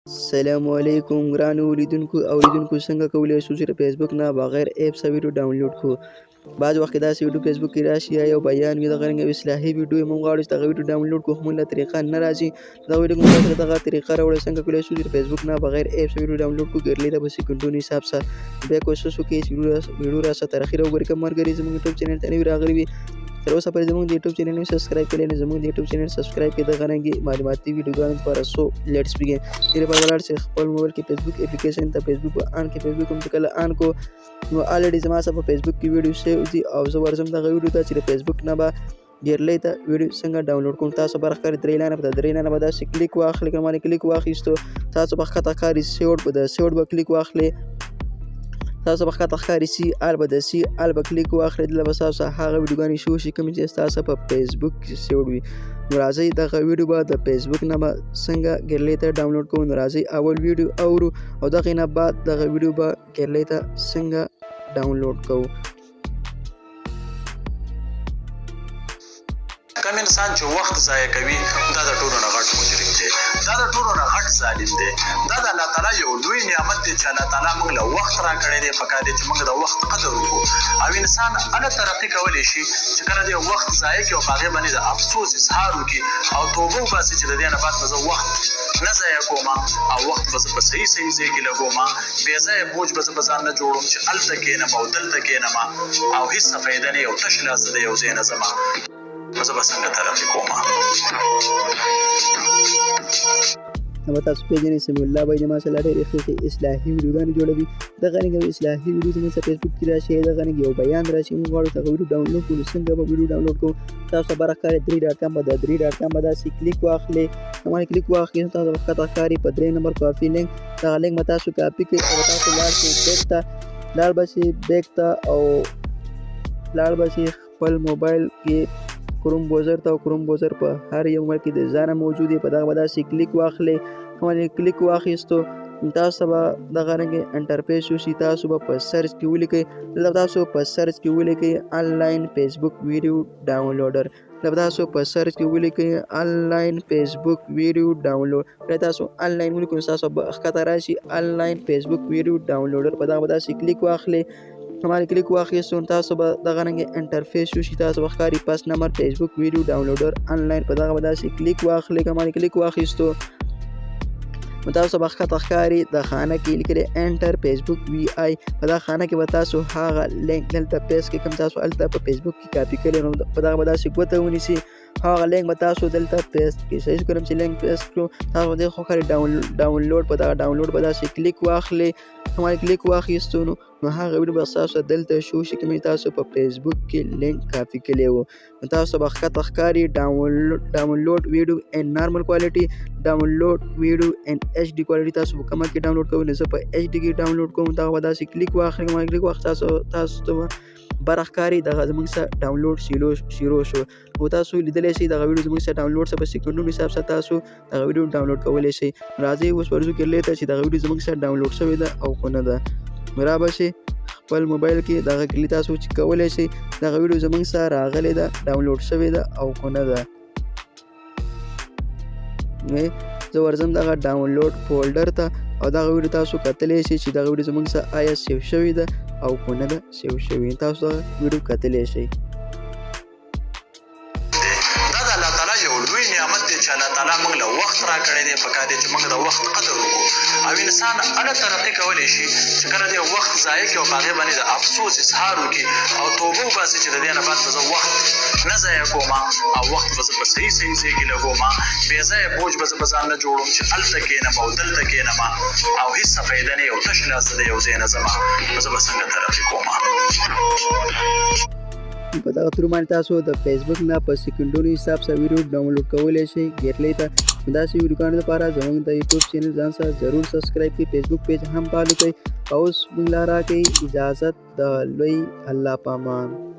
السلام علیکم ګرانو اوریدونکو څنګه کولی شو چې د فیسبوک نه بغیر ایپس ویډیو ډاونلوډ کړو. بعض وخت داسې ویډیو فیسبوک کې راشي یا یو بیان وي دغه رنګه اصلاحي ویډیو موږ غواړو چې دغه ویډیو ډاونلوډ کړو خو موږ له طریقه نه راځي. دغه ویډیو موږ سره دغه طریقه راوړو څنګه کولی شو چې د فیسبوک نه بغیر ایپس ویډیو ډاونلوډ کړو. ګرلې ده په سکندونو حساب سره بیا کوشش وکړئ چې ویډیو را سره تر اخره وګورئ. که ملګري زموږ یوټیوب چینل ته نوي راغلي وي تر اوسه پورې زموږ د یوټیوب چینل نه سبسکرایب کړئ نو زموږ د یوټیوب چینل سبسکرایب کړئ. دغه رنګې معلوماتي ویډیوګانو لپاره سو لیټس بګین. دې لپاره ولاړ شئ خپل موبایل کې فیسبوک اپلیکیشن ته فیسبوک آن کې فیسبوک هم چې کله آن کو نو الریډي زما سره په فیسبوک کې ویډیو سیو دي او زه ورځم دغه ویډیو ته چې د فیسبوک نه به ګرلې ته ویډیو څنګه ډاونلوډ کوم. تاسو به ښکاري درې لانه په درې لانه به داسې کلیک واخلئ. که باندې کلیک واخیستو تاسو به ښکته ښکاري سیوډ په د سیوډ به کلیک واخلئ. تاسو به ښکته ښکاري سی آل به د سی آل به کلیک واخلئ. دلته به ستاسو هغه ویډیوګانې شو شي کومې چې ستاسو په فیسبوک کې سیوډ وي. نو راځئ دغه ویډیو به د فیسبوک نه به څنګه ګرلې ته ډاونلوډ کوو. نو راځئ اول ویډیو اورو او دغې نه بعد دغه ویډیو به ګرلې ته څنګه ډاونلوډ کوو. کم انسان چې وخت ضایع کوي دا د ټولو نه غټ مجرم دی، دا د ټولو نه غټ ظالم دی. دا د الله تعالی یو لوی نعمت دی چې الله تعالی موږ له وخت راکړی دی. پکار دی چې موږ د وخت قدر وکړو او انسان هله ترقي کولی شي چې کله دی وخت ضایع کړي او په هغې باندې د افسوس اظهار وکړي او توبه وباسي چې د دې نه بعد به زه وخت نه ضایع کوم او وخت به زه په صحیح ځای کې لګوم. بې ځایه بوج به زه په ځان نه جوړوم چې هلته کښېنم او دلته کښېنم او هېڅ فایده نه یو تش لاس د یو ځای نه ځم نو زه به څنګه ترقي کوم. نو تاسو پیژنئ سمیع الله بھائی ما سره ډېرې ښې اصلاحي ویډیوګانې جوړوي. دغه رنګه اصلاحي ویډیو زموږ سره فیسبوک کې راشي. دغه رنګ یو بیان راشي موږ غواړو دغه ویډیو ډاونلوډ کړو. څنګه به ویډیو ډاونلوډ کوو تاسو ته به راښکاري 3.com به د 3.com به داسې کلیک واخلئ. باندې کلیک واخلئ تاسو به ښکته ښکاري په 3 نمبر کافي لینک دغه لینک به تاسو کاپي کړئ او تاسو لاړ شئ بیک ته او لاړ به شئ خپل موبایل کې کروم بوزر ته او کروم بوزر په هر یو موبایل کې د ځانه موجود دی. په دغه به داسې کلیک واخلئ. باندې کلیک واخیستو تاسو به دغه رنګې انټرفیس وشي. تاسو به په سرچ کې ولیکئ دلته تاسو په سرچ کې ولیکئ آنلاین فیسبوک ویډیو ډاونلوډر. دلته تاسو په سرچ کې ولیکئ آنلاین فیسبوک ویډیو ډاونلوډ. کله تاسو آنلاین ولیکئ نو تاسو به ښکته راشي آنلاین فیسبوک ویډیو ډاونلوډر. په دغه به داسې کلیک واخلئ. باندې کلیک واخیستو تاسو به دغه رنګې انټرفیس وشي. تاسو به ښکاري 5 نمبر فیسبوک ویډیو ډاونلوډر آنلاین. په دغه به داسې کلیک واخلئ. که باندې کلیک واخیستو نو تاسو به ښکته ښکاري د خانه کې لیکلي انټر فیسبوک وی آی. په دغه خانه کې به تاسو هغه لینک دلته پیسټ کړئ کوم تاسو هلته په فیسبوک کې کاپي کړی نو په دغه به داسې ګوته ونیسي. هغه لینک به تاسو دلته پیسټ کړئ. صحیح کوم چې لینک پیسټ کړو تاسو به خو ښکاري ډاونلوډ. په دغه ډاونلوډ به داسې کلیک واخلئ. باندې کلیک واخیستو نو هغه ویډیو به ستاسو دلته شو شي کومې تاسو په فیسبوک کې لینک کاپي کړی و. نو تاسو به ښکته ښکاري ډاونلوډ ویډیو ان نارمل کوالټي ډاونلوډ ویډیو ان ایچ ډي کوالټي. تاسو په کومه کې ډاونلوډ کوئ نو زه په ایچ ډي کې ډاونلوډ کوم. دغه به داسې کلیک واخلئ. باندې کلیک واخلئ تاسو ته بره ښکاري دغه زموږ سره ډاونلوډ شروع شو. او تاسو لیدلی شئ دغه ویډیو زموږ سره ډاونلوډ سره په سکندونو حساب سره تاسو دغه ویډیو ډاونلوډ کولی شئ. راځئ اوس ورځو ګرلې ته چې دغه ویډیو زموږ سره ډاونلوډ شوې ده او که نه ده. را به شئ خپل موبایل کې دغه ګرلې تاسو چې کولی شئ دغه ویډیو زموږ سره راغلې ده ډاونلوډ شوې ده او که نه ده. زه ورځم دغه ډاونلوډ فولډر ته او دغه ویډیو تاسو کتلی شئ چې دغه ویډیو زموږ سره آیا سیو شوې ده او که نه ده سیو شوې. تاسو دغه ویډیو کتلی شئ. دا د الله تعالی یو لوی نعمت دی چې الله تعالی موږ له وخت راکړی دی. پکار دی چې موږ د وخت قدر وکړو او انسان هله ترقي کولی شي چې کله دی وخت ضایع کړي او په هغې باندې د افسوس اظهار وکړي او توبه وباسي چې د دې نه بعد به زه وخت نه ضایع کوم او وخت به زه په صحیح ځای کې لګوم. بې ځایه بوج به زه په ځان نه جوړوم چې هلته کښېنم او دلته کښېنم او هېڅ فایده نه یو تش لاس د یو ځای نه ځم نو زه به څنګه ترقي کوم. په دغه تور باندې تاسو د فیسبوک نه په سکندونو حساب سره ویډیو ډاونلوډ کولی شئ ګرلې ته. داسې ویډیوګانو لپاره زموږ د یوټیوب چینل ځان سره ضرور سبسکرایب کړئ. فیسبوک پیج هم فالو کړئ. اوس موږ لا راکړئ اجازت د لوی الله په امان.